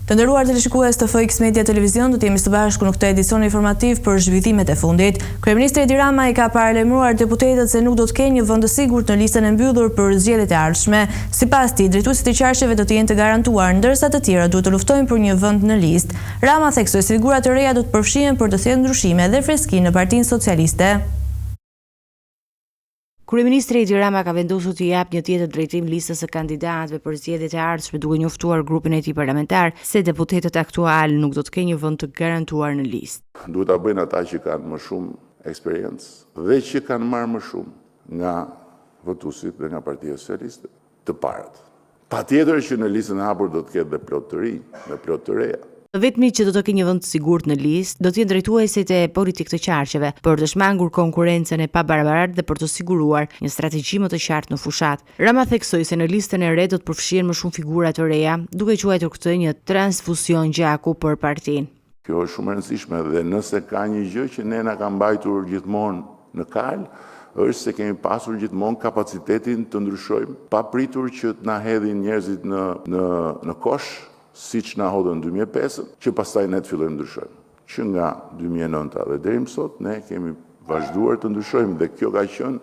Të nderuar teleshikues të FX Media Televizion, do të jemi së bashku në këtë edicion informativ për zhvillimet e fundit. Kryeministri Edi Rama i ka paralajmëruar deputetët se nuk do të kenë një vend të sigurt në listën e mbyllur për zgjedhjet e ardhshme. Sipas tij, drejtuesit e qarqeve do të jenë të garantuar, ndërsa të tjerë duhet të luftojnë për një vend në listë. Rama theksoi se figura të reja do të përfshihen për të thellë ndryshime dhe freskinë në Partinë Socialiste. Kryeministri Edi Rama ka vendosur të jap një tjetër drejtim listës së kandidatëve për zgjedhjet e ardhshme, duke njoftuar grupin e tij parlamentar se deputetët aktual nuk do të kenë një vend të garantuar në listë. Duhet ta bëjnë ata që kanë më shumë eksperiencë dhe që kanë marrë më shumë nga votuesit dhe nga Partia Socialiste të parët. Patjetër që në listën e hapur do të ketë dhe plot të rinj, dhe plot të reja. Vetmi që do të kenë një vend të sigurt në listë do të jenë drejtuesit e politikë të qarqeve për të shmangur konkurrencën e pabarabartë dhe për të siguruar një strategji më të qartë në fushat. Rama theksoi se në listën e re do të përfshihen më shumë figura të reja, duke quajtur këtë një transfusion gjaku për partinë. Kjo është shumë e rëndësishme dhe nëse ka një gjë që ne na ka mbajtur gjithmonë në kal, është se kemi pasur gjithmonë kapacitetin të ndryshojmë, pa pritur që të na hedhin njerëzit në kosh, siç na hodhën 2005, që pastaj ne të fillojmë ndryshojmë. Që nga 2009 dhe deri më sot ne kemi vazhduar të ndryshojmë dhe kjo ka qenë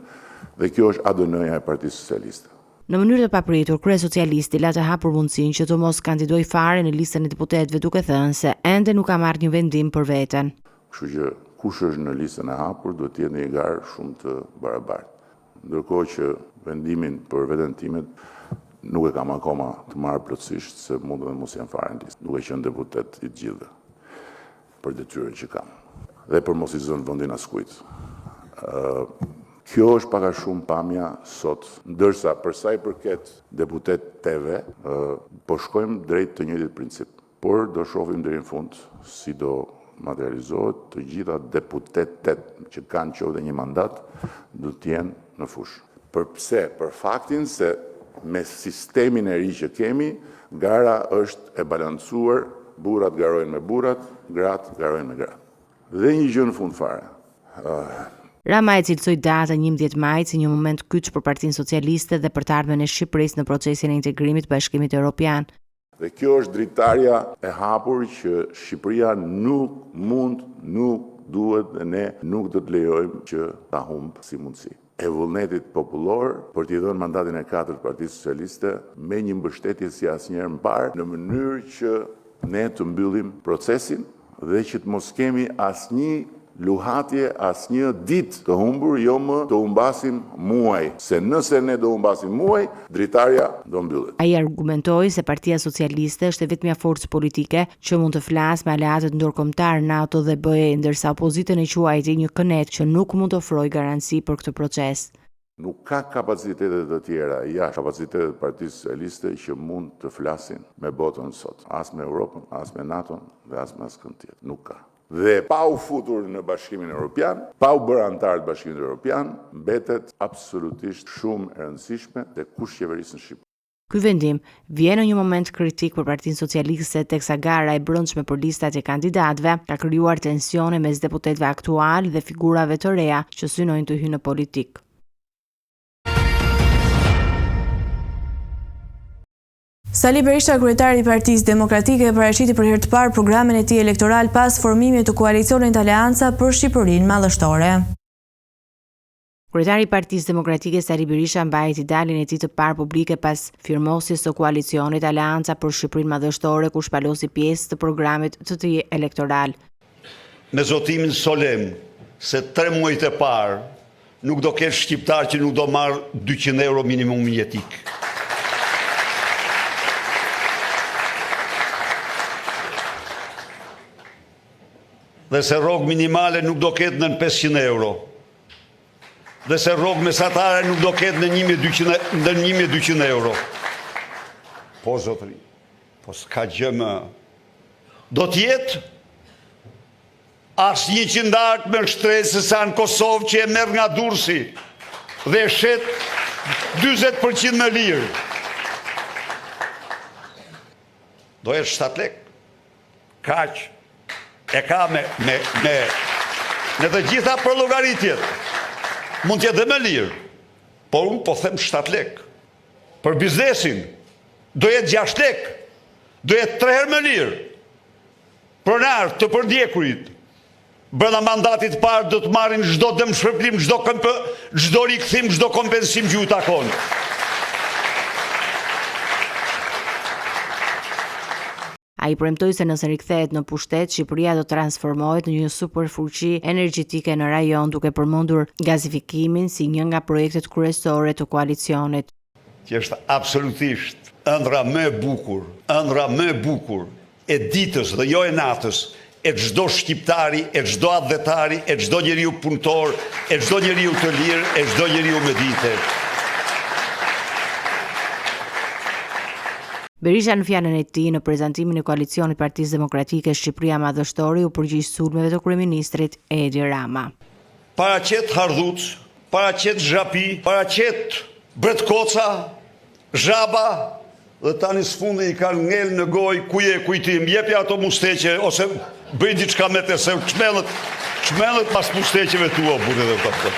dhe kjo është ADN-ja e Partisë Socialiste. Në mënyrë të papritur, Kryesocialisti la të hapur mundësinë që të mos kandidojë fare në listën e deputetëve, duke thënë se ende nuk ka marrë një vendim për veten. Kështu që kush është në listën e hapur duhet të jetë një garë shumë të barabartë. Ndërkohë që vendimin për veten time nuk e kam akoma të marrë plotësisht, se mund dhe mos janë fare në listë, duke qenë deputet i gjithë për detyrën që kam dhe për mos i zënë vendin askujt. Kjo është pak a shumë pamja sot, ndërsa për sa i përket deputet TV, po shkojmë drejt të njëjtit princip, por do shohim deri në fund si do materializohet të gjitha deputetet që kanë qoftë një mandat do të jenë në fushë. Për faktin se me sistemin e ri që kemi, gara është e balancuar, burrat garojnë me burrat, gratë garojnë me gratë. Dhe një gjë në fund fare. Rama e cilësoi datën 11 majit si një moment kyç për Partinë Socialiste dhe për të ardhmen e Shqipërisë në procesin e integrimit të Bashkimit Evropian. Dhe kjo është dritarja e hapur që Shqipëria nuk mund, nuk duhet dhe ne nuk do të lejojmë që ta humbë si mundësi. E vullnetit popullor për t'i dhënë mandatin e 4 të Partisë Socialiste me një mbështetje si asnjëherë më parë, në mënyrë që ne të mbyllim procesin dhe që të mos kemi asnjë luhatje, asnjë ditë të humbur, jo më të humbasim muaj, se nëse ne do humbasim muaj, dritarja do mbyllet. Ai argumentoi se Partia Socialiste është e vetmja forcë politike që mund të flasë me aleatët ndërkombëtar NATO dhe BE, ndërsa opozitën e quajti një kënet që nuk mund të ofrojë garanci për këtë proces. Nuk ka kapacitetet të tjera, jashtë kapacitetet të Partisë Socialiste që mund të flasin me botën sot, as me Europën, as me NATO dhe as me askënd tjetër. Nuk ka. Dhe pa u futur në Bashkimin Evropian, pa u bërë antar të Bashkimit Evropian, mbetet absolutisht shumë e rëndësishme dhe kush qeverisë në Shqipëri. Ky vendim vjen në një moment kritik për Partinë Socialiste, teksa gara e brendshme për listat e kandidatëve ka krijuar tensione mes deputetëve aktual dhe figurave të reja që synojnë të hyjnë në politikë. Sali Berisha, kryetari i Partisë Demokratike, paraqiti për herë të parë programin e tij elektoral pas formimit të koalicionit Aleanca për Shqipërinë Madhështore. Kryetari i Partisë Demokratike Sali Berisha mbajti daljen e tij të parë publike pas firmosjes së koalicionit Aleanca për Shqipërinë Madhështore, ku shpalosi pjesë të programit të tij elektoral. Me zotimin solem se 3 muajt e parë nuk do kesh shqiptar që nuk do marr 200 euro minimum jetik. Dhe se rrogë minimale nuk do ketë në 500 euro. Dhe se rrogë mesatare nuk do ketë në 1200 euro. Po, zotëri, po s'ka gjë më. Do t'jetë as 100 artë me shtresë sa në Kosovë që e merr nga Durrësi dhe e shet 40% me lirë. Do jetë 7 lekë. Kaq. E ka me në të gjitha për llogaritjet. Mund t'jetë dhe me lirë, por unë po them 7 lekë. Për biznesin, do jetë 6 lekë. do jetë 3 herë më lirë. Pronar të përdjekurit brenda mandatit parë do të marrin çdo dëmshpërblim, çdo rikthim, çdo kompensim që ju takon. Ai premtoi se nëse rikthehet në pushtet, Shqipëria do transformohet në një superfuqi energjetike në rajon, duke përmendur gazifikimin si një nga projektet kryesore të koalicionit. Që është absolutisht ëndra më e bukur e ditës dhe jo e natës, e çdo shqiptari, e çdo adhetari, e çdo njeriu punëtor, e çdo njeriu të lirë, e çdo njeriu me dite. Berisha në fjalën e tij në prezantimin e koalicionit Partisë Demokratike Shqipëria Madhështori u përgjigj sulmeve të kryeministrit Edi Rama. Paraqet Hardhuc, paraqet Zhapi, paraqet Bretkoca, Zhaba, dhe tani sfundi i kanë ngel në gojë kujtim, jepi ato musteqe ose bëj diçka me të se çmellet pas musteqeve tua burrë dhe kaptë.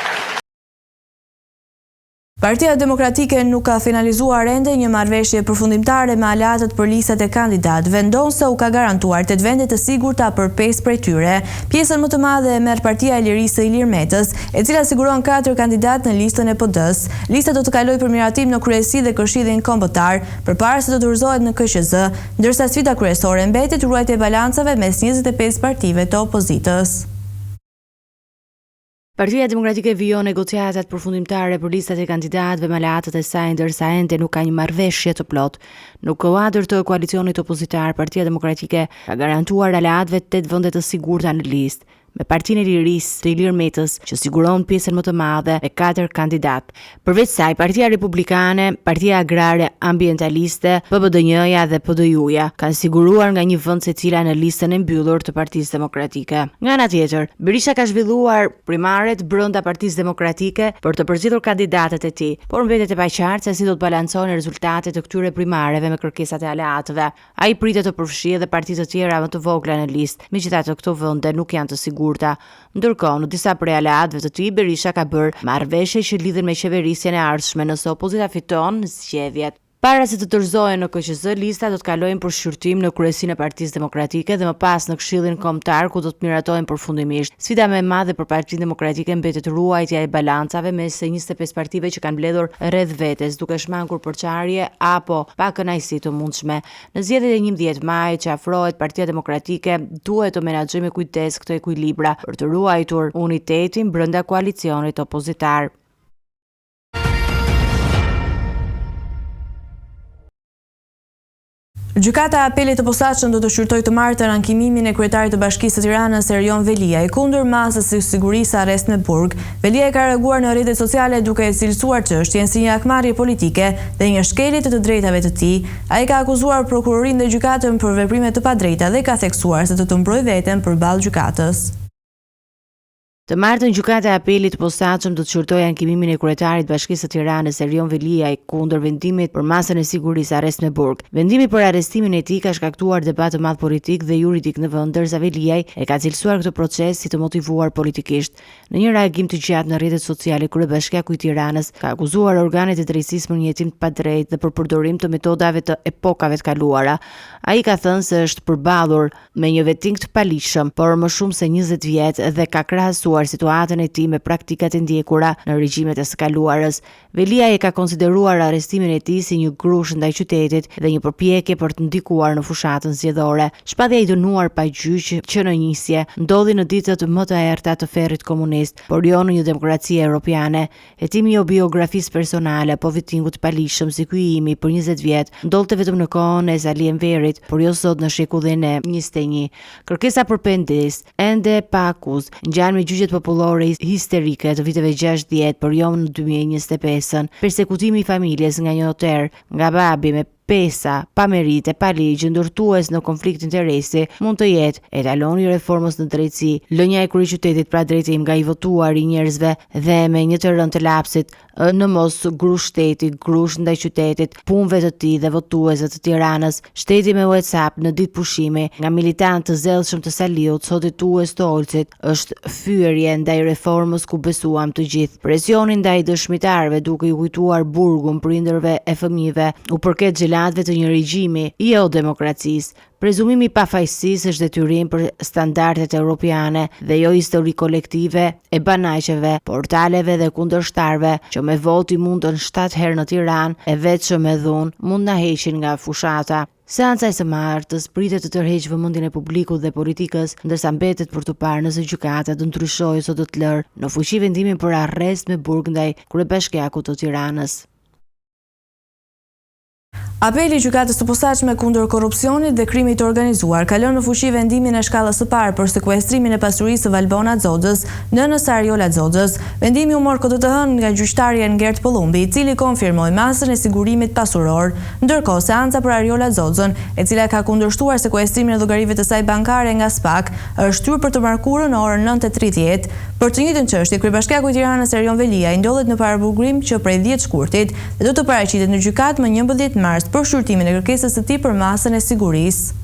Partia Demokratike nuk ka finalizuar ende një marrëveshje përfundimtare me aleatët për listat e kandidatëve, ndonse u ka garantuar 8 vende të sigurta për 5 prej tyre. Pjesën më të madhe e merr Partia e Lirisë së Ilir Metës, e cila siguron 4 kandidatë në listën e PD-s. Lista do të kalojë për miratim në kryesi dhe Këshillin Kombëtar, përpara se të dorëzohet në KQZ, ndërsa sfida kryesore mbetet ruajtja e balancave mes 25 partive të opozitës. Partia Demokratike vijon negociatat përfundimtare për listat e kandidatëve me aleatët e saj, ndërsa ende nuk ka një marrëveshje të plotë. Në kuadër të koalicionit opozitar, Partia Demokratike ka garantuar aleatëve 8 vende të sigurta në listë, me Partinë e Lirisë të Ilir Metës, që siguron pjesën më të madhe me 4 kandidatë. Përveç saj, Partia Republikane, Partia Agrare Ambientaliste, PBDJ-ja dhe PDJ-ja kanë siguruar nga një vend secila në listën e mbyllur të Partisë Demokratike. Nga ana tjetër, Berisha ka zhvilluar primaret brenda Partisë Demokratike për të përzgjedhur kandidatët e tij, por mbetet e paqartë se si do të balancojnë rezultatet e këtyre primareve me kërkesat e aleatëve. Ai pritet të përfshijë edhe parti të tjera më të vogla në listë, megjithatë këto vende nuk janë të sigurta. Ndërkohë, në disa prej aleatëve të tij, Berisha ka bërë marrëveshje që lidhen me qeverisjen e ardhshme nëse opozita fiton zgjedhjet. Para se të dorëzohen në KQZ, lista do të kalojnë për shqyrtim në kryesinë e Partisë Demokratike dhe më pas në Këshillin Kombëtar, ku do të miratohen përfundimisht. Sfida më e madhe për Partinë Demokratike mbetet ruajtja e balancave mes 25 partive që kanë mbledhur rreth vetes, duke shmangur përçarje apo pa kënaqësi të mundshme. Në zgjedhjet e 11 majit që afrohet, Partia Demokratike duhet të menaxhojë me kujdes këto ekuilibra për të ruajtur unitetin brenda koalicionit opozitar. Gjykata e Apelit të Posaçëm do të shqyrtojë të martën ankimimin e kryetarit të Bashkisë së Tiranës Erion Veliaj kundër masës së sigurisë arrest në burg. Veliaj ka reaguar në rrjetet sociale duke e cilësuar çështjen si një akmarrje politike dhe një shkelje të drejtave të tij. Ai ka akuzuar prokurorinë dhe gjykatën për veprime të padrejta dhe ka theksuar se do të mbrojë veten përballë gjykatës. Të martën gjykata e Apelit të Posaçëm do të shqyrtojë ankimimin e kryetarit të Bashkisë së Tiranës Erion Veliaj kundër vendimit për masën e sigurisë arrest në burg. Vendimi për arrestimin e tij ka shkaktuar debat të madh politik dhe juridik në vend, ndërsa Veliaj e ka cilësuar këtë proces si të motivuar politikisht. Në një reagim të gjatë në rrjetet sociale, kryebashkiaku i Tiranës ka akuzuar organet e drejtësisë për një hetim të padrejtë dhe për përdorim të metodave të epokave të kaluara. Ai ka thënë se është përballur me një vetting të paligjshëm, por më shumë se 20 vjet dhe ka krahasuar situatën e tij me praktikat e ndjekura në regjimet e së kaluarës. Veliaj e ka konsideruar arrestimin e tij si një grush ndaj qytetit dhe një përpjekje për të ndikuar në fushatën zgjedhore. Shpatja i dënuar pa gjyq që në njësje ndodhi në ditët më të errta të ferrit komunist, por jo në një demokraci europiane. Hetimi jo biografisë personale apo vettingu të paligjshëm si ky imi për 20 vjet ndodhte vetëm në kohën e Zali Enverit, por jo sot në shekullin e 21. Kërkesa për pendes ende pa akuzë ngjan me gjyqjet popullore histerike të viteve 60, por jo në 2025. Persekutimi i familjes nga një noter, nga babi me pesa, pa merite, pa ligj, ndërtues në konflikt interesi, mund të jetë etaloni i reformës në drejtësi, lënja e kryeqytetit pra drejtim nga i votuar i njerëzve dhe me një të rënd të lapsit në mos grush shteti, grush ndaj qytetit, punëve të tij dhe votuesve të Tiranës, shteti me WhatsApp në ditë pushimi, nga militant të zellshëm të Saliut, soditues të Olcit, është fyerje ndaj reformës ku besuam të gjithë. Presioni ndaj dëshmitarëve duke i kujtuar burgun prindërve e fëmijëve u përket koordinatëve të një regjimi jo demokracisë. Prezumimi i pafajësisë është detyrim për standardet europiane dhe jo histori kolektive e banaqeve, portaleve dhe kundërshtarëve që me voti mundën 7 herë në Tiranë e vetëm me dhunë mund na heqin nga fushata. Seanca e së martës pritet të tërheqë vëmendjen e publikut dhe politikës, ndërsa mbetet për të parë nëse gjykata do ndryshojë ose do të lërë në fuqi vendimin për arrest me burg ndaj kryebashkiakut të Tiranës. Apeli i gjykatës së posaçme kundër korrupsionit dhe krimit të organizuar ka lënë në fuqi vendimin e shkallës së parë për sekuestrimin e pasurisë së Valbona Xoxhës, nënës Ariola Xoxhës. Vendimi u mor KDTH nga gjyqtari Engert Pollumbi, i cili konfirmoi masën e sigurimit pasuror. Ndërkohë, seanca për Ariola Xoxhën, e cila ka kundërshtuar sekuestrimin e llogarive të saj bankare nga SPAK, është hyrë për të mërkurën në orën 9:30. Për të njëjtën çështje, kryebashkiaku i Tiranës Erion Velia i ndodhet në paraburgim që prej 10 shkurtit dhe do të paraqitet në gjykatë më 11 mars për shqyrtimin e kërkesës së tij për masën e sigurisë.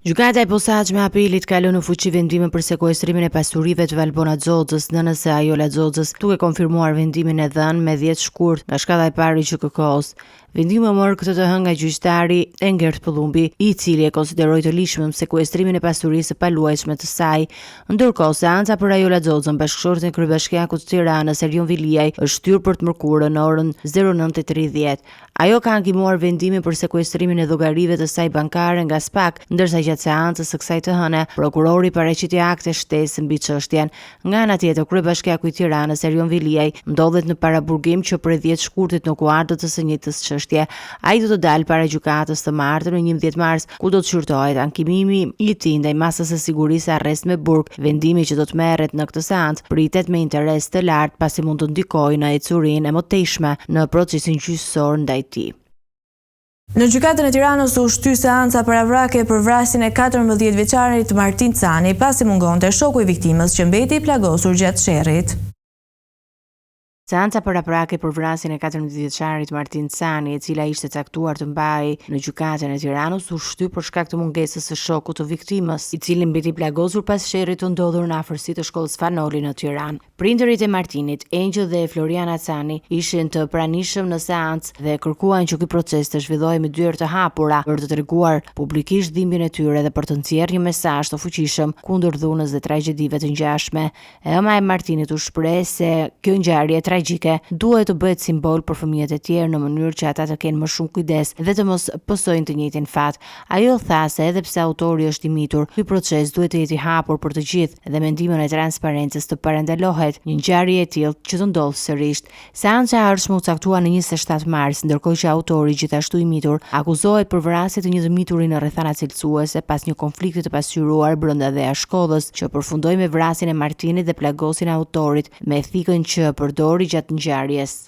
Gjykata e posaçme apelit ka lënë në fuqi vendimin për sekuestrimin e pasurive të Valbona Xoxhës, nënës së Ariola Xoxhës, duke konfirmuar vendimin e dhënë me 10 shkurt nga shkalla e parë e QKK-s. Vendimi u mor KDTH nga gjyqtari Engert Pollumbi, i cili e konsideroi të lishëm sekuestrimin e pasurisë së paluajtshme të saj. Ndërkohë, seanca për Ariola Xoxhën, bashkëshorten e kryebashkiakut të Tiranës Erion Veliaj, është shtyrë për të mërkurën në orën 09:30. Ajo ka ankimuar vendimin për sekuestrimin e llogarive të saj bankare nga SPAK, ndërsa gjatë seancës së kësaj të hëne, prokurori paraqiti akte shtesë mbi çështjen. Nga ana tjetër, kryebashkiaku i Tiranës Erion Veliaj ndodhet në paraburgim që për 10 shkurtit në kuadër të së njëjtës çështje. Ai do të dalë para gjykatës të martën në 11 mars, ku do të shqyrtohet ankimimi i tij ndaj masës së sigurisë arrest me burg. Vendimi që do të merret në këtë seancë pritet me interes të lartë, pasi mund të ndikojë në ecurinë e mëtejshme në procesin gjyqësor ndaj tij. Në gjykatën e Tiranës u shty seanca paravrake për vrasjen e 14 vjeçarit Martin Cani, pasi mungonte shoku i viktimës që mbeti i plagosur gjatë sherrit. Seanca paraprake për vrasjen e 14 vjeçarit Martin Cani, e cila ishte caktuar të mbahej në gjykatën e Tiranës, u shty për shkak të mungesës së shokut të viktimës, i cili mbeti plagosur pas sherrit të ndodhur në afërsi të shkollës Fanoli në Tiranë. Prindërit e Martinit, Angel dhe Floriana Cani, ishin të pranishëm në seancë dhe kërkuan që ky proces të zhvillohej me dyert të hapura për të treguar publikisht dhimbjen e tyre dhe për të nxjerrë një mesazh të fuqishëm kundër dhunës dhe tragjedive të ngjashme. Ema e Martinit u shpreh se kjo ngjarje tragjike duhet të bëhet simbol për fëmijët e tjerë në mënyrë që ata të kenë më shumë kujdes dhe të mos pësojnë të njëjtin fat. Ajo tha se edhe pse autori është i mitur, ky proces duhet të jetë i hapur për të gjithë dhe me ndihmën e transparencës të parandalohet një ngjarje e tillë që të ndodhë sërish. Seanca e ardhshme u caktua në 27 mars, ndërkohë që autori, gjithashtu i mitur, akuzohet për vrasje të një të miturin në rrethana cilësuese pas një konflikti të pasqyruar brenda dhe jashtë shkollës, që përfundoi me vrasjen e Martinit dhe plagosjen e autorit me ethikën që përdori gjatë ngjarjes.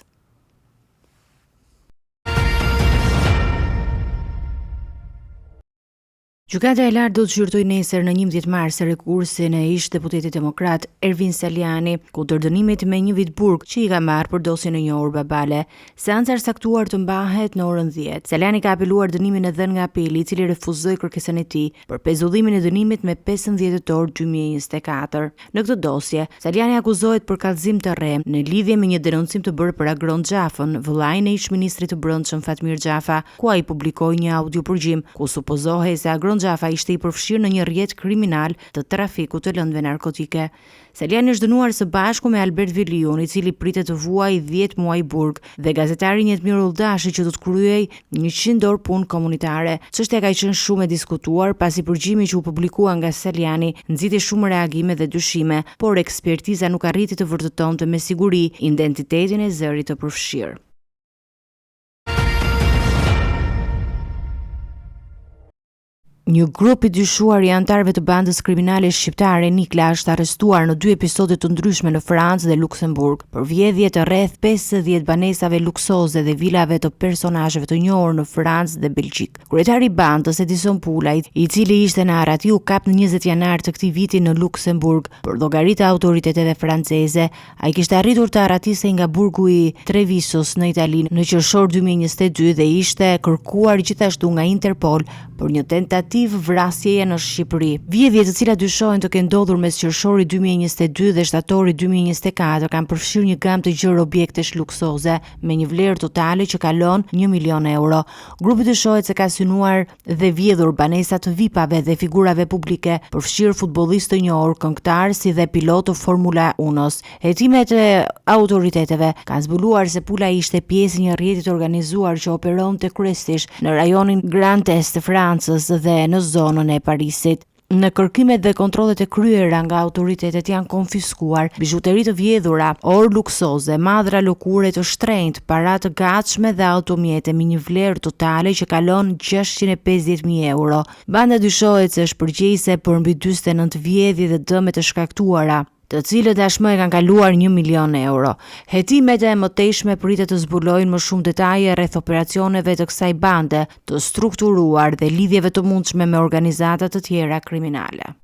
Gjykata e lartë do të zgjyrtojë nesër në 11 mars rekursin e ish deputetit demokrat Ervin Saliani kundër dënimit me 1 vit burg që i ka marrë për dosjen e njohur Babale. Seanca është caktuar të mbahet në orën 10. Saliani ka apeluar dënimin e dhënë nga apeli, i cili refuzoi kërkesën e tij për pezullimin e dënimit me 15 dhjetor 2024. Në këtë dosje, Saliani akuzohet për kallëzim të rrem në lidhje me një denoncim të bërë për Agron Xhafën, vëllain e ish-ministrit të Brendshëm Fatmir Xhafa, ku ai publikoi një audiopërgjim ku supozohej se Agron Xhafa ishte i përfshirë në një rrjet kriminal të trafikut të lëndëve narkotike. Saliani është dënuar së bashku me Albert Viliun, i cili pritet të vuajë 10 muaj burg, dhe gazetari Njetmir Ulldashi që do të kryej 100 orë punë komunitare. Çështja ka qenë shumë e diskutuar pasi përgjimi që u publikua nga Saliani nxiti shumë reagime dhe dyshime, por ekspertiza nuk arriti të vërtetonte me siguri identitetin e zërit të përfshirë. Një grup i dyshuar i antarëve të bandës kriminale shqiptare Nikla është arrestuar në 2 episode të ndryshme në Francë dhe Luksemburg për vjedhje të rreth 50 banesave luksoze dhe vilave të personazheve të njohur në Francë dhe Belgjik. Kryetari i bandës, Edison Pulaj, i cili ishte në Arati, u kap në 20 janar të këtij viti në Luksemburg për llogari të autoriteteve franceze. Ai kishte arritur të arratiste nga burgu i Trevisos në Itali në qershor 2022 dhe ishte kërkuar gjithashtu nga Interpol për një tentativë vrasjeje në Shqipëri. Vjedhjet të cilat dyshohen të kenë ndodhur mes qershori 2022 dhe shtatori 2024 kanë përfshirë një gamë të gjerë objektesh luksoze me një vlerë totale që kalon 1 milion euro. Grupi dyshohet se ka synuar dhe vjedhur banesa të VIP-ave dhe figurave publike, përfshirë futbollistë të njohur, këngëtar si dhe pilot të Formula 1-s. Hetimet e autoriteteve kanë zbuluar se pula ishte pjesë një rrjeti të organizuar që operonte kryesisht në rajonin Grand Est të Francës dhe në zonën e Parisit. Në kërkimet dhe kontrollet e kryera nga autoritetet janë konfiskuar bizhuteri të vjedhura, orë luksoze, madhra lëkure të shtrenjtë, para të gatshme dhe automjete me një vlerë totale që kalon 650.000 euro. Banda dyshohet se është përgjegjëse për mbi 49 vjedhje dhe dëmet e shkaktuara, të cilët tashmë e kanë kaluar 1 milion euro. Hetimet e mëtejshme pritet të zbulojnë më shumë detaje rreth operacioneve të kësaj bande të strukturuar dhe lidhjeve të mundshme me organizata të tjera kriminale.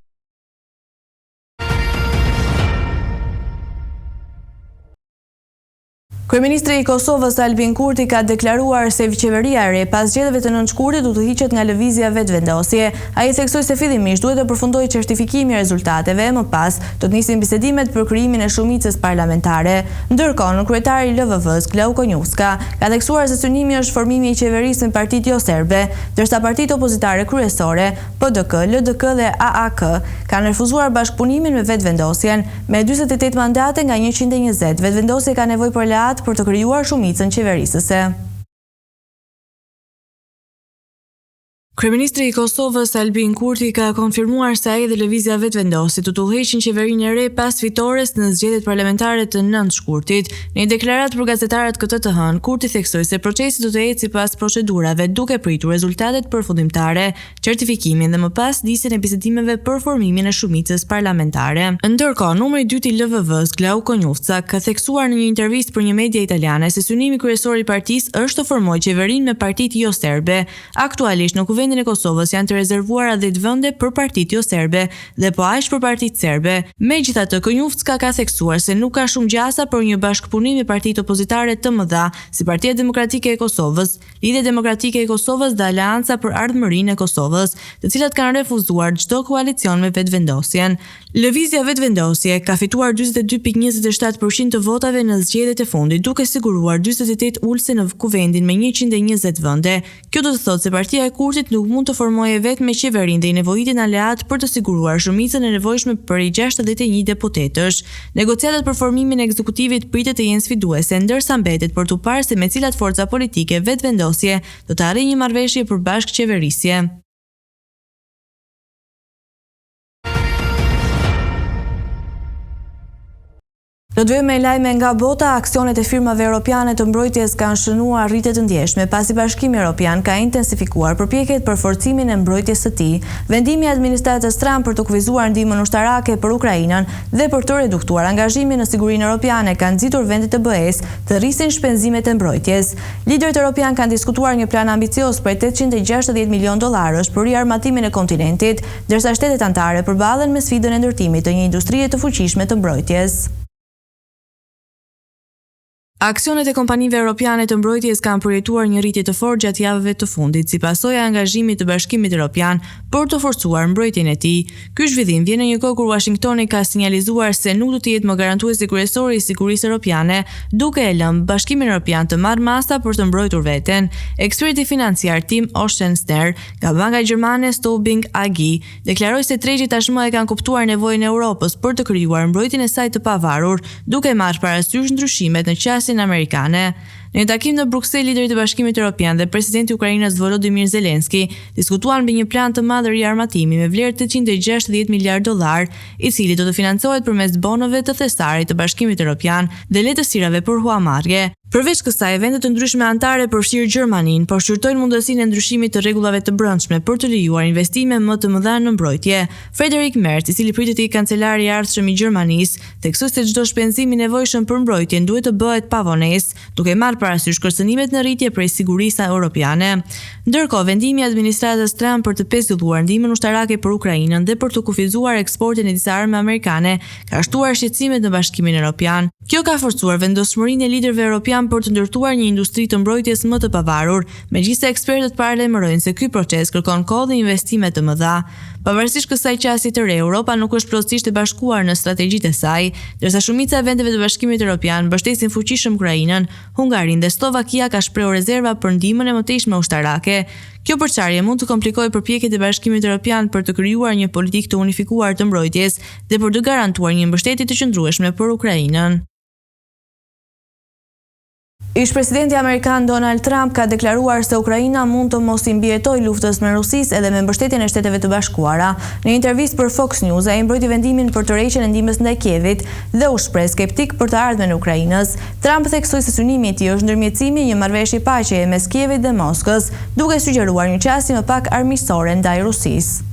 Kryeministri i Kosovës Albin Kurti ka deklaruar se qeveria e re pas zgjedhjeve të 9 shkurtit do të hiqet nga lëvizja vetvendosje. Ai theksoi se fillimisht duhet të përfundojë certifikimi i rezultateve, më pas do të nisin bisedimet për krijimin e shumicës parlamentare. Ndërkohë, kryetari i LVV-s Glauko Njuska ka theksuar se synimi është formimi i qeverisë me partitë jo serbe, ndërsa partitë opozitare kryesore, PDK, LDK dhe AAK, kanë refuzuar bashkëpunimin me vetvendosjen. Me 48 mandate nga 120, vetvendosja ka nevojë për lehat për të krijuar shumicën qeverisëse. Kryeministri i Kosovës Albin Kurti ka konfirmuar se ai dhe lëvizja vetvendosi do të udhëheqin qeverinë e re pas fitores në zgjedhjet parlamentare të 9 shkurtit. Në një deklaratë për gazetarët këtë të hënë, Kurti theksoi se procesi do të ecë sipas procedurave, duke pritur rezultatet përfundimtare, certifikimin dhe më pas nisjen e bisedimeve për formimin e shumicës parlamentare. Ndërkohë, numri i dytë i LVV-s, Glauko Njuska, ka theksuar në një intervistë për një media italiane se synimi kryesor i partisë është të formojë qeverinë me partitë jo serbe. Aktualisht në Kuvendin e Kosovës janë të rezervuara 10 vende për partitë jo serbe dhe po aq për partitë serbe. Megjithatë, Njuska ka theksuar se nuk ka shumë gjasa për një bashkëpunim me partitë opozitare të mëdha, si Partia Demokratike e Kosovës, Lidhja Demokratike e Kosovës dhe Aleanca për Ardhmërinë e Kosovës, të cilat kanë refuzuar çdo koalicion me vetvendosjen. Lëvizja vetvendosje ka fituar 42.27% të votave në zgjedhjet e fundit, duke siguruar 48 ulëse në Kuvendin me 120 vende. Kjo do të thotë se partia e Kurtit nuk mund të formojë vetëm me qeverinë dhe i nevojitin aleat për të siguruar shumicën e nevojshme për i 61 deputetësh. Negociatat për formimin e ekzekutivit pritet të jenë sfiduese, ndërsa mbetet për të parë se me cilat forca politike vetvendosje do të arrijë një marrëveshje për bashkëqeverisje. Do të vëmë me lajme nga bota. Aksionet e firmave europiane të mbrojtjes kanë shënuar rritje të ndjeshme pasi Bashkimi Evropian ka intensifikuar përpjekjet për forcimin e mbrojtjes së tij. Vendimi i administratës Trump për të kufizuar ndihmën ushtarake për Ukrainën dhe për të reduktuar angazhimin në sigurinë europiane kanë nxitur vendet e BE-s të rrisin shpenzimet e mbrojtjes. Liderët europian kanë diskutuar një plan ambicioz për $860 milion për riarmatimin e kontinentit, ndërsa shtetet anëtare përballen me sfidën e ndërtimit të një industrie të fuqishme të mbrojtjes. Aksionet e kompanive europiane të mbrojtjes kanë përjetuar një rritje të fortë gjatë javëve të fundit, si pasojë e angazhimit të Bashkimit Evropian për të forcuar mbrojtjen e tij. Ky zhvillim vjen në një kohë kur Washingtoni ka sinjalizuar se nuk do të jetë më garantuesi kryesor i sigurisë europiane, duke e lënë Bashkimin Evropian të marrë masa për të mbrojtur veten. Eksperti financiar Tim Oschenstern nga banka gjermane Stobing AG deklaroi se tregjet tashmë e kanë kuptuar nevojën e Europës për të krijuar mbrojtjen e saj të pavarur, duke marrë parasysh ndryshimet në qasjen amerikane. Në një takim në Bruksel, liderit e Bashkimit Evropian dhe presidenti i Ukrainës Volodymyr Zelenski diskutuan mbi një plan të madh riarmatimi me vlerë $860 miliardë, i cili do të financohet përmes bonove të thesarit të Bashkimit Evropian dhe lehtësirave për huamarrje. Përveç kësaj, vendet të ndryshme anëtare përfshirë Gjermaninë, po shqyrtojnë mundësinë e ndryshimit të rregullave të brendshme për të lejuar investime më të mëdha në mbrojtje. Friedrich Merz, i cili pritet të ikë kancelari i ardhshëm i Gjermanisë, theksoi se çdo shpenzim i nevojshëm për mbrojtjen duhet të bëhet pa vonesë, duke marrë parasysh kërcënimet në rritje prej sigurisë europiane. Ndërkohë, vendimi i administratës Trump për të pezulluar ndihmën ushtarake për Ukrainën dhe për të kufizuar eksportin e disa armë amerikane ka shtuar shqetësimet në Bashkimin Evropian. Kjo ka forcuar vendosmërinë e liderëve europian amerikan për të ndërtuar një industri të mbrojtjes më të pavarur, megjithëse ekspertët paralajmërojnë se ky proces kërkon kohë dhe investime të mëdha. Pavarësisht kësaj qasje të re, Europa nuk është plotësisht e bashkuar në strategjitë e saj, ndërsa shumica e vendeve të Bashkimit Evropian mbështesin fuqishëm Ukrainën, Hungarinë dhe Slovakia ka shprehur rezerva për ndihmën e mëtejshme ushtarake. Kjo përçarje mund të komplikojë përpjekjet e Bashkimit Evropian për të krijuar një politikë të unifikuar të mbrojtjes dhe për të garantuar një mbështetje të qëndrueshme për Ukrainën. Ish-presidenti amerikan Donald Trump ka deklaruar se Ukraina mund të mos i mbijetojë luftës me Rusisë edhe me mbështetjen e Shteteve të Bashkuara. Në intervistë për Fox News, ai mbrojti vendimin për tërheqjen e ndihmës ndaj Kievit dhe u shpreh skeptik për të ardhmen e Ukrainës. Trump theksoi se synimi i tij është ndërmjetësimi i një marrëveshje paqeje mes Kievit dhe Moskës, duke sugjeruar një qasje më pak armiqësore ndaj Rusisë.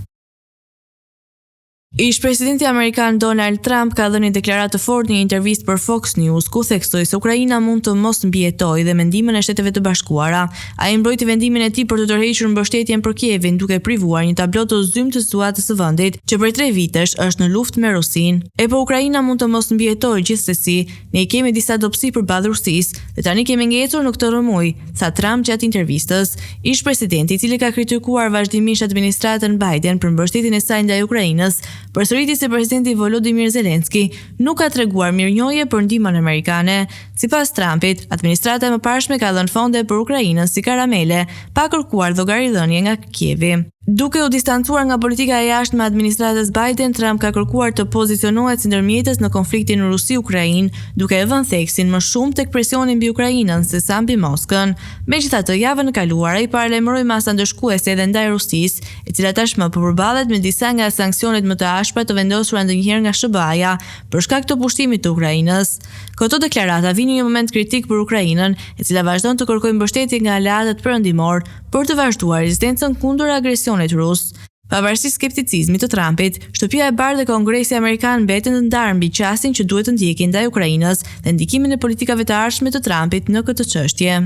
Ish-presidenti amerikan Donald Trump ka dhënë një deklaratë të fortë në një intervistë për Fox News, ku theksoi se Ukraina mund të mos mbijetojë dhe me ndihmën e Shteteve të Bashkuara. Ai mbrojti vendimin e tij për të tërhequr mbështetjen për Kievin, duke privuar një tablo të zymë të situatës së vendit, që prej 3 vitesh është në luftë me Rusinë. Po Ukraina mund të mos mbijetojë gjithsesi, ne kemi disa dobësi përballë Rusisë dhe tani kemi ngecur në këtë rrëmuj, tha Trump gjatë intervistës. Ish-presidenti, i cili ka kritikuar vazhdimisht administratën Biden për mbështetjen e saj ndaj Ukrainës, përsëriti se presidenti Volodymyr Zelensky nuk ka treguar mirënjohje për ndihmën amerikane. Sipas Trumpit, administrata e mëparshme ka dhënë fonde për Ukrainën si karamele, pa kërkuar llogaridhënie nga Kievi. Duke u distancuar nga politika e jashtme e administratës Biden, Trump ka kërkuar të pozicionohet si ndërmjetës në konfliktin Rusi-Ukrainë, duke e vënë theksin më shumë tek presioni mbi Ukrainën se sa mbi Moskën. Megjithatë, javën e kaluar ai paralajmëroi masa ndëshkuese edhe ndaj Rusisë, e cila tashmë po përballet me disa nga sanksionet më të ashpra të vendosura ndonjëherë nga SBA-ja për shkak të pushtimit të Ukrainës. Këto deklarata vijnë në një moment kritik për Ukrainën, e cila vazhdon të kërkojë mbështetje nga aleatët perëndimor për të vazhduar rezistencën kundër agresionit rus. Pavarësisht skepticizmit të Trumpit, Shtëpia e Bardhë dhe Kongresi Amerikan mbeten të ndarë mbi qasjen që duhet të ndjekin ndaj Ukrainës dhe ndikimin e politikave të ardhshme të Trumpit në këtë çështje.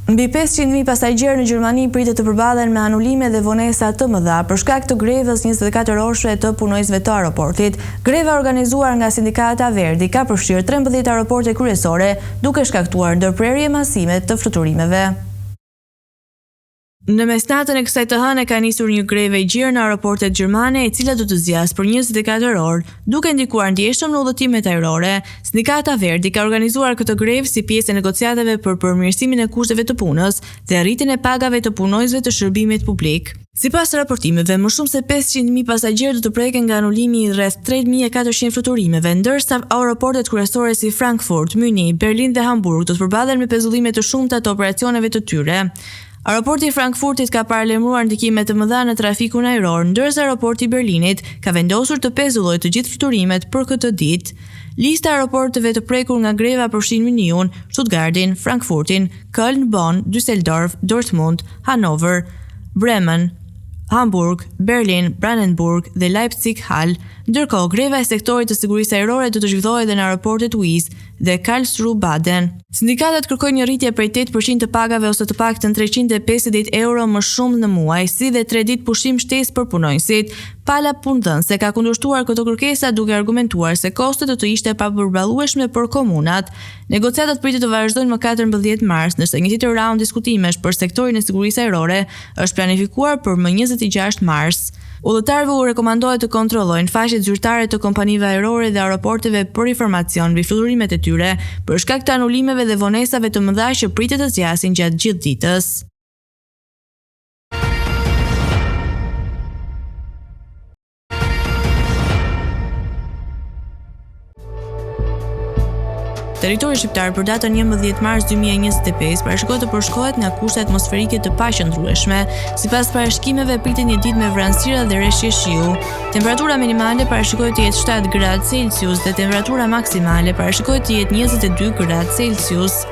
Mbi 500.000 pasagjerë në Gjermani pritet të përballen me anulime dhe vonesa të mëdha për shkak të grevës 24 orëshe të punojësve të aeroportit. Greva organizuar nga sindikata Verdi ka përfshirë 13 aeroporte kryesore, duke shkaktuar ndërprerje masive të fluturimeve. Në mesnatën e kësaj të hëne ka nisur një greve e gjerë në aeroportet gjermane, e cila do të zgjasë për 24 orë, duke ndikuar ndjeshëm në udhëtimet ajrore. Sindikata Verdi ka organizuar këtë grevë si pjesë e negociatave për përmirësimin e kushteve të punës dhe arritjen e pagave të punojësve të shërbimit publik. Sipas raportimeve, më shumë se 500.000 pasagjerë do të preken nga anulimi i rreth 3.400 fluturimeve, ndërsa aeroportet kryesore si Frankfurt, Munich, Berlin dhe Hamburg do të përballen me pezullime të shumta të operacioneve të tyre. Aeroporti i Frankfurtit ka paralajmëruar ndikime të mëdha në trafikun ajror, ndërsa aeroporti i Berlinit ka vendosur të pezullojë të gjithë fluturimet për këtë ditë. Lista e aeroporteve të prekur nga greva përfshin Munichun, Stuttgartin, Frankfurtin, Köln, Bonn, Düsseldorf, Dortmund, Hannover, Bremen, Hamburg, Berlin, Brandenburg dhe Leipzig-Hall. Ndërkohë, greva e sektorit të sigurisë ajrore do të zhvillohet edhe në aeroportet Wies dhe Karlsruhe-Baden. Sindikatat kërkojnë një rritje prej 8% të pagave ose të paktën 350 euro më shumë në muaj, si dhe 3 ditë pushim shtesë për punonjësit. Pala punëdhënëse ka kundërshtuar këto kërkesa duke argumentuar se kostet do të ishte papërballueshme për komunat. Negociatat pritet të vazhdojnë më 14 mars, ndërsa një tjetër raund diskutimesh për sektorin e sigurisë ajrore është planifikuar për më 26 mars. Udhëtarëve u rekomandohet të kontrollojnë faqet zyrtare të kompanive ajrore dhe aeroporteve për informacion mbi fluturimet e tyre për shkak të anulimeve dhe vonesave të mëdha që pritet të zgjasin gjatë gjithë ditës. Territori shqiptar për datën 11 mars 2025 parashikohet të përshkohet nga kushte atmosferike të paqëndrueshme. Sipas parashikimeve pritet një ditë me vranësira dhe rreshje shiu. Temperatura minimale parashikohet të jetë 7 gradë Celsius dhe temperatura maksimale parashikohet të jetë 22 gradë Celsius.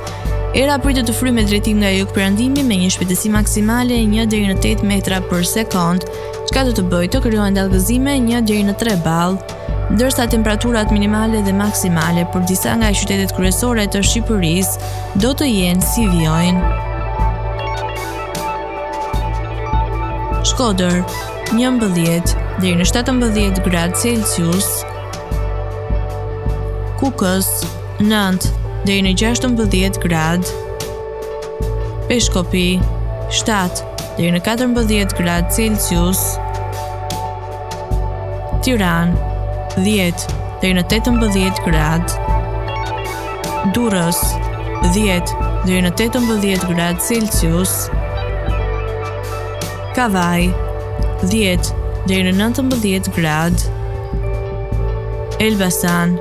Era pritet të fryjë me drejtim nga jugperëndimi me një shpejtësi maksimale 1 deri në 8 metra për sekond, çka do të bëjë të krijohen dallgëzime 1 deri në 3 ballë. Ndërsa temperaturat minimale dhe maksimale për disa nga qytetet kryesore të Shqipërisë do të jenë si vijojnë. Shkodër 11 deri në 17 gradë Celsius, Kukës 9 deri në 16 gradë, Peshkopi 7 deri në 14 gradë Celsius, Tiranë 10 deri në 18 gradë, Durrës 10 deri në 18 gradë Celsius, Kavaj 10 deri në 19 gradë, Elbasan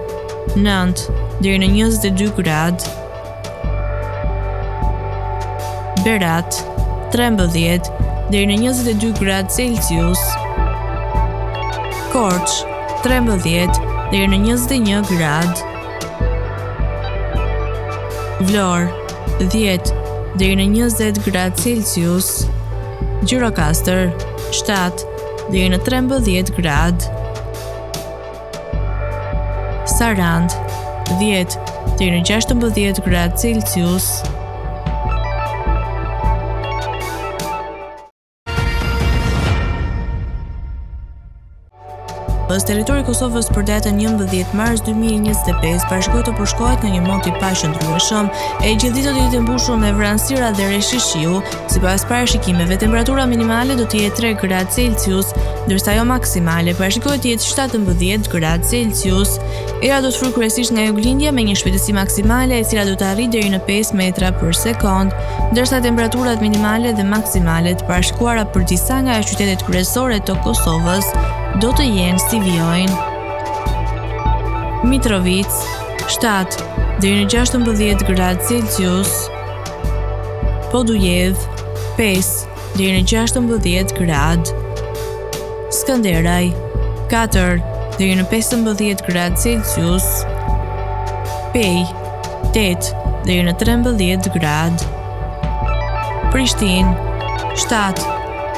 9 deri në 22 gradë, Berat 13 deri në 22 gradë Celsius, Korç 13 deri në 21 gradë, Vlorë 10 deri në 20 gradë Celsius, Gjirokastër 7 deri në 13 gradë, Sarand 10 deri në 16 gradë Celsius, Territori i Kosovës për datën 11 mars 2025 parashikohet të përshkohet në një mot i paqëndrueshëm, e gjithë ditë do të jetë mbushur me vranësira dhe rreshi shiu. Sipas parashikimeve, temperatura minimale do të jetë 3 gradë Celsius, ndërsa ajo maksimale parashikohet të jetë 17 gradë Celsius. Era do të fryjë kryesisht nga juglindja me një shpejtësi maksimale e cila do të arrijë deri në 5 metra për sekond, ndërsa temperaturat minimale dhe maksimale të parashikuara për disa nga qytetet kryesore të Kosovës do të jenë si vijojnë: Mitrovic 7 deri në 16 gradë Celsius, Podujev 5 deri në 16 gradë, Skënderaj 4 deri në 15 gradë Celsius, Pej 8 deri në 13 gradë, Prishtinë 7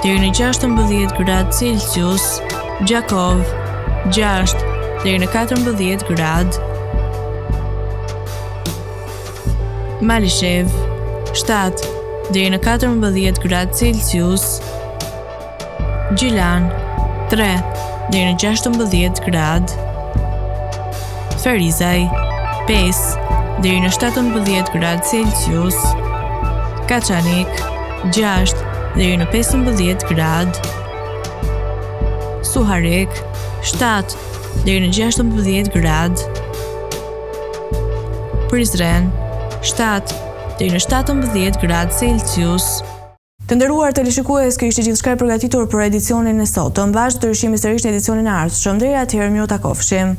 deri në 16 gradë Celsius, Gjakov 6 deri në 14 gradë, Malishev 7 deri në 14 gradë Celsius, Gjilan 3 deri në 16 gradë, Ferizaj 5 deri në 17 gradë Celsius, Kaçanik 6 deri në 15 gradë, Suharik 7 deri në 16 gradë, Prizren 7 deri në 17 gradë Celsius. Të nderuar teleshikues, kjo ishte gjithçka e përgatitur për edicionin e sotëm. Vazhdo të rishim sërish në edicionin e ardhshëm. Deri atëherë, mirë takofshim.